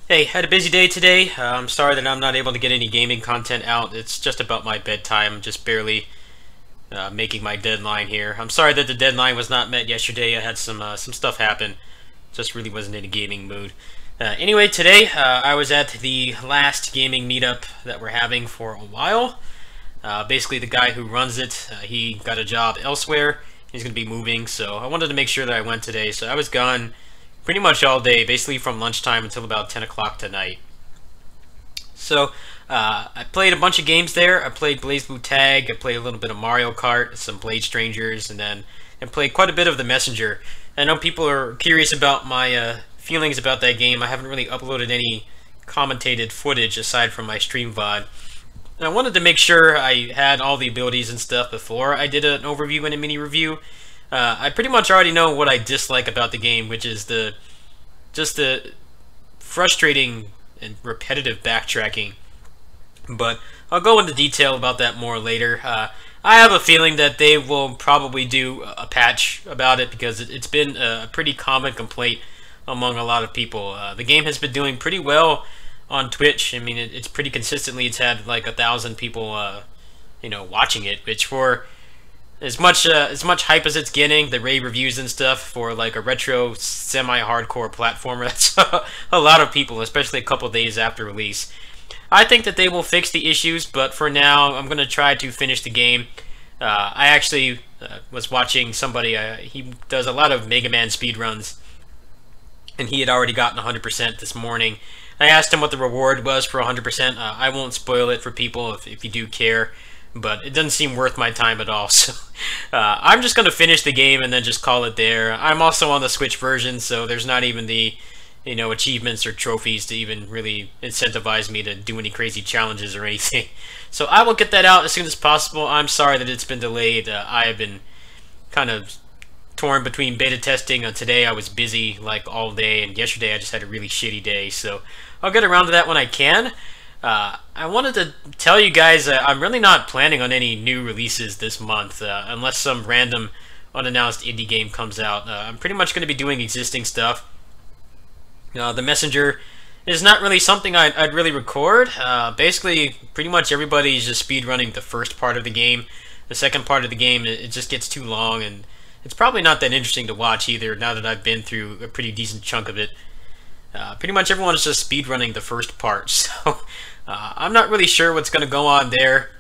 Hey, had a busy day today. I'm sorry that I'm not able to get any gaming content out. It's just about my bedtime. Just barely making my deadline here. I'm sorry that the deadline was not met yesterday. I had some stuff happen. Just really wasn't in a gaming mood. Anyway, today I was at the last gaming meetup that we're having for a while. Basically, the guy who runs it, he got a job elsewhere. He's going to be moving, so I wanted to make sure that I went today. So I was gone pretty much all day, basically from lunchtime until about 10 o'clock tonight. So I played a bunch of games there. I played BlazBlue Tag, I played a little bit of Mario Kart, some Blade Strangers, and played quite a bit of The Messenger. I know people are curious about my feelings about that game. I haven't really uploaded any commentated footage aside from my stream VOD. And I wanted to make sure I had all the abilities and stuff before I did an overview and a mini review. I pretty much already know what I dislike about the game, which is just the frustrating and repetitive backtracking. But I'll go into detail about that more later. I have a feeling that they will probably do a patch about it because it's been a pretty common complaint among a lot of people. The game has been doing pretty well on Twitch. I mean, it's pretty consistently. It's had like 1,000 people, watching it, which for as much hype as it's getting, the rave reviews and stuff for like a retro semi-hardcore platformer, that's a lot of people, especially a couple days after release. I think that they will fix the issues, but for now, I'm gonna try to finish the game. I actually was watching somebody. He does a lot of Mega Man speedruns, and he had already gotten 100% this morning. I asked him what the reward was for 100%. I won't spoil it for people if you do care, but it doesn't seem worth my time at all. So I'm just going to finish the game and then just call it there. I'm also on the Switch version, so there's not even the achievements or trophies to even really incentivize me to do any crazy challenges or anything. So I will get that out as soon as possible. I'm sorry that it's been delayed. I have been kind of torn between beta testing. Today I was busy like all day, and yesterday I just had a really shitty day. So I'll get around to that when I can. I wanted to tell you guys I'm really not planning on any new releases this month unless some random unannounced indie game comes out. I'm pretty much going to be doing existing stuff. The Messenger is not really something I'd really record. Basically, pretty much everybody's just speedrunning the first part of the game. The second part of the game, it just gets too long, and it's probably not that interesting to watch either, now that I've been through a pretty decent chunk of it. Pretty much everyone is just speedrunning the first part, so I'm not really sure what's going to go on there.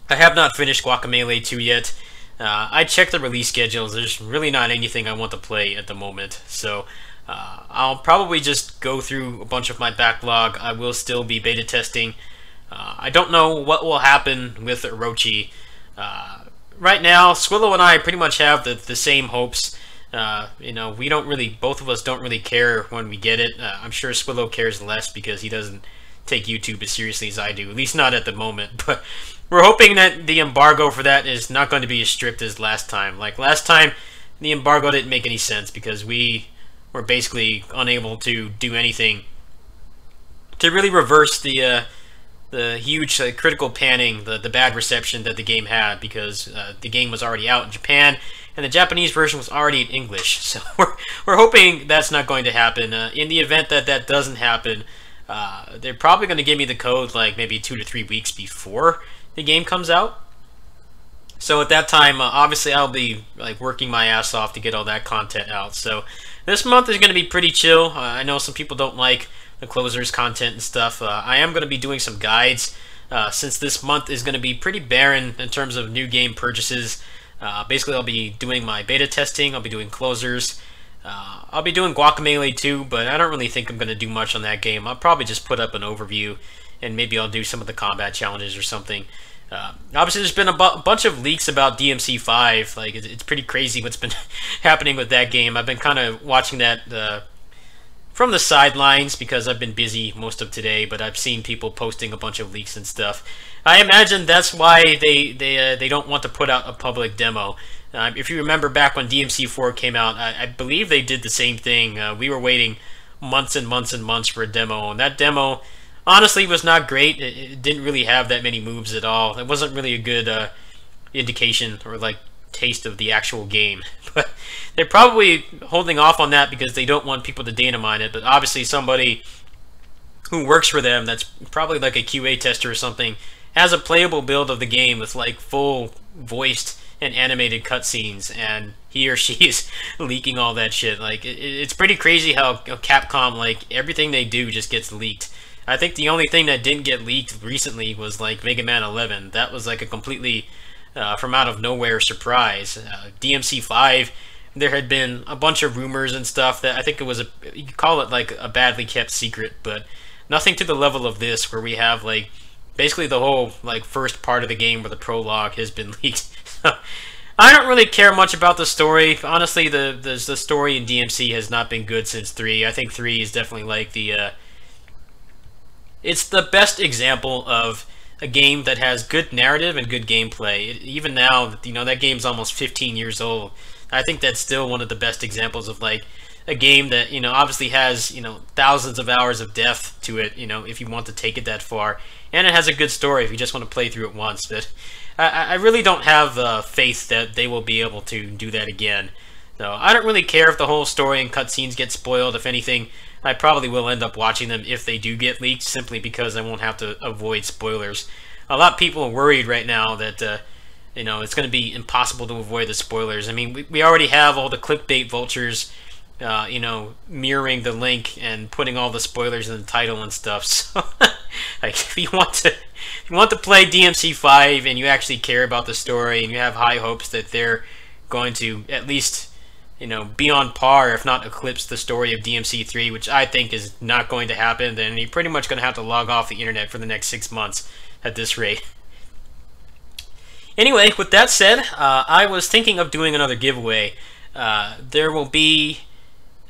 I have not finished Guacamelee 2 yet. I checked the release schedules. There's really not anything I want to play at the moment, so I'll probably just go through a bunch of my backlog. I will still be beta testing. I don't know what will happen with Orochi. Right now, Squillo and I pretty much have the same hopes. We don't really, both of us don't really care when we get it. I'm sure Squillo cares less because he doesn't take YouTube as seriously as I do, at least not at the moment. But we're hoping that the embargo for that is not going to be as strict as last time. Like last time, the embargo didn't make any sense because we were basically unable to do anything to really reverse the huge critical panning, the bad reception that the game had, because the game was already out in Japan and the Japanese version was already in English. So we're hoping that's not going to happen. In the event that that doesn't happen, they're probably going to give me the code like maybe 2 to 3 weeks before the game comes out. So at that time, obviously I'll be like working my ass off to get all that content out. So this month is going to be pretty chill. I know some people don't like the closers content and stuff. I am going to be doing some guides since this month is going to be pretty barren in terms of new game purchases. Basically, I'll be doing my beta testing. I'll be doing closers. I'll be doing Guacamelee too, but I don't really think I'm going to do much on that game. I'll probably just put up an overview, and maybe I'll do some of the combat challenges or something. Obviously, there's been a bunch of leaks about DMC5. Like, it's pretty crazy what's been happening with that game. I've been kind of watching that from the sidelines because I've been busy most of today, but I've seen people posting a bunch of leaks and stuff. I imagine that's why they don't want to put out a public demo. If you remember back when DMC4 came out, I believe they did the same thing. We were waiting months and months and months for a demo, and that demo honestly was not great. It didn't really have that many moves at all. It wasn't really a good indication or like taste of the actual game. But they're probably holding off on that because they don't want people to data mine it. But obviously somebody who works for them, that's probably like a QA tester or something, has a playable build of the game with like full voiced and animated cutscenes, and he or she is leaking all that shit. Like it's pretty crazy how Capcom, like everything they do just gets leaked. I think the only thing that didn't get leaked recently was like Mega Man 11. That was like a completely from out of nowhere surprise. DMC5, there had been a bunch of rumors and stuff that I think it was you could call it like a badly kept secret, but nothing to the level of this, where we have like basically the whole like first part of the game where the prologue has been leaked. I don't really care much about the story. Honestly, the story in DMC has not been good since 3. I think 3 is definitely like the it's the best example of a game that has good narrative and good gameplay. Even now, you know, that game's almost 15 years old. I think that's still one of the best examples of like a game that, you know, obviously has, you know, thousands of hours of depth to it, you know, if you want to take it that far. And it has a good story if you just want to play through it once. But I really don't have faith that they will be able to do that again. So I don't really care if the whole story and cutscenes get spoiled. If anything, I probably will end up watching them if they do get leaked, simply because I won't have to avoid spoilers. A lot of people are worried right now that you know, it's going to be impossible to avoid the spoilers. I mean, we already have all the clickbait vultures, you know, mirroring the link and putting all the spoilers in the title and stuff. So, like, if you want to play DMC5 and you actually care about the story and you have high hopes that they're going to at least, you know, be on par, if not eclipse the story of DMC3, which I think is not going to happen, then you're pretty much going to have to log off the internet for the next 6 months at this rate. Anyway, with that said, I was thinking of doing another giveaway. There will be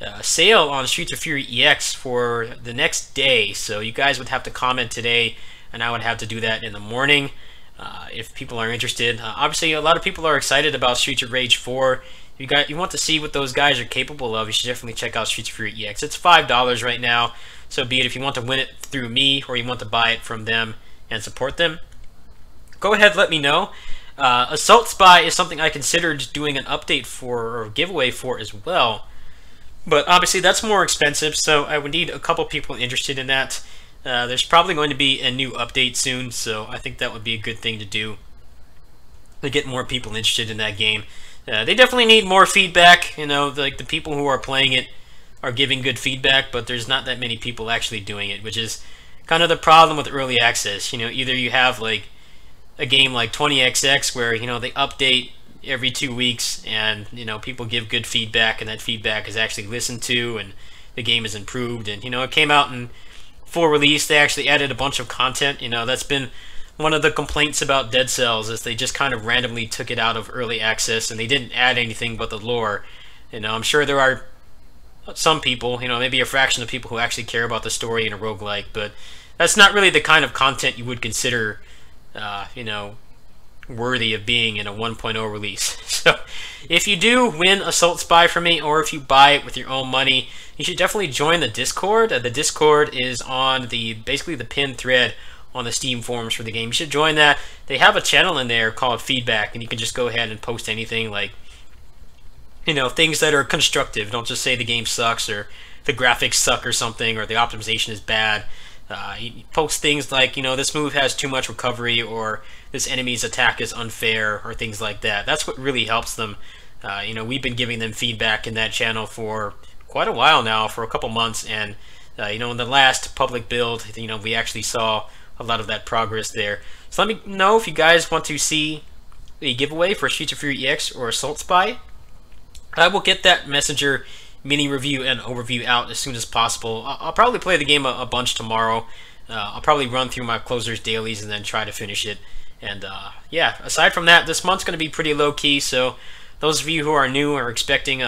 a sale on Streets of Fury EX for the next day, so you guys would have to comment today, and I would have to do that in the morning if people are interested. Obviously, a lot of people are excited about Streets of Rage 4. If you want to see what those guys are capable of, you should definitely check out Streets of Fury EX. It's $5 right now, so be it if you want to win it through me or you want to buy it from them and support them. Go ahead, let me know. Assault Spy is something I considered doing an update for, or giveaway for as well. But obviously that's more expensive, so I would need a couple people interested in that. There's probably going to be a new update soon, so I think that would be a good thing to do to get more people interested in that game. They definitely need more feedback. You know, like the people who are playing it are giving good feedback, but there's not that many people actually doing it, which is kind of the problem with early access. You know, either you have like a game like 20XX where, you know, they update every 2 weeks and, you know, people give good feedback and that feedback is actually listened to and the game is improved, and, you know, it came out in full release. They actually added a bunch of content. You know, that's been one of the complaints about Dead Cells, is they just kind of randomly took it out of early access and they didn't add anything but the lore. You know, I'm sure there are some people, you know, maybe a fraction of people who actually care about the story in a roguelike, but that's not really the kind of content you would consider you know, worthy of being in a 1.0 release. So if you do win Assault Spy from me, or if you buy it with your own money, you should definitely join the Discord. The Discord is on basically the pinned thread on the Steam forums for the game. You should join that. They have a channel in there called Feedback, and you can just go ahead and post anything, like, you know, things that are constructive. Don't just say the game sucks or the graphics suck or something, or the optimization is bad. He posts things like, you know, this move has too much recovery, or this enemy's attack is unfair, or things like that. That's what really helps them. You know, we've been giving them feedback in that channel for quite a while now, for a couple months, and you know, in the last public build, you know, we actually saw a lot of that progress there. So let me know if you guys want to see a giveaway for Streets of Fury EX or Assault Spy. I will get that Messenger mini review and overview out as soon as possible. I'll probably play the game a bunch tomorrow. I'll probably run through my closers dailies and then try to finish it. And yeah, aside from that, this month's going to be pretty low key. So those of you who are new or expecting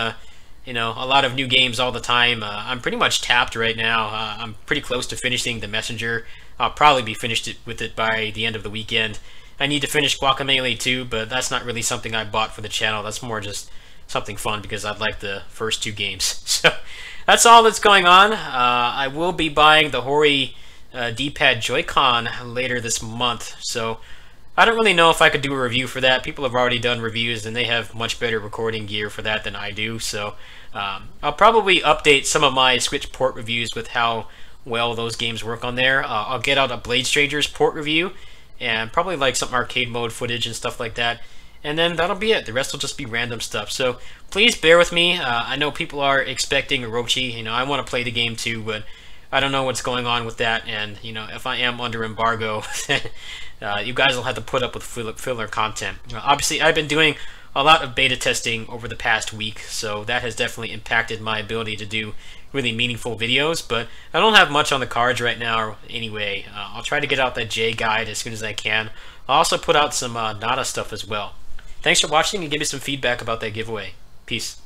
you know, a lot of new games all the time, I'm pretty much tapped right now. I'm pretty close to finishing the Messenger. I'll probably be finished with it by the end of the weekend. I need to finish Guacamelee too, but that's not really something I bought for the channel. That's more just something fun because I'd like the first 2 games. So that's all that's going on. I will be buying the Hori D-pad Joy-Con later this month, so I don't really know if I could do a review for that. People have already done reviews and they have much better recording gear for that than I do, so I'll probably update some of my Switch port reviews with how well those games work on there. I'll get out a Blade Strangers port review and probably like some arcade mode footage and stuff like that. And then that'll be it. The rest will just be random stuff. So please bear with me. I know people are expecting Orochi. You know, I want to play the game too, but I don't know what's going on with that. And you know, if I am under embargo, you guys will have to put up with filler content. Obviously, I've been doing a lot of beta testing over the past week, so that has definitely impacted my ability to do really meaningful videos, but I don't have much on the cards right now anyway. I'll try to get out that J guide as soon as I can. I'll also put out some Nada stuff as well. Thanks for watching, and give me some feedback about that giveaway. Peace.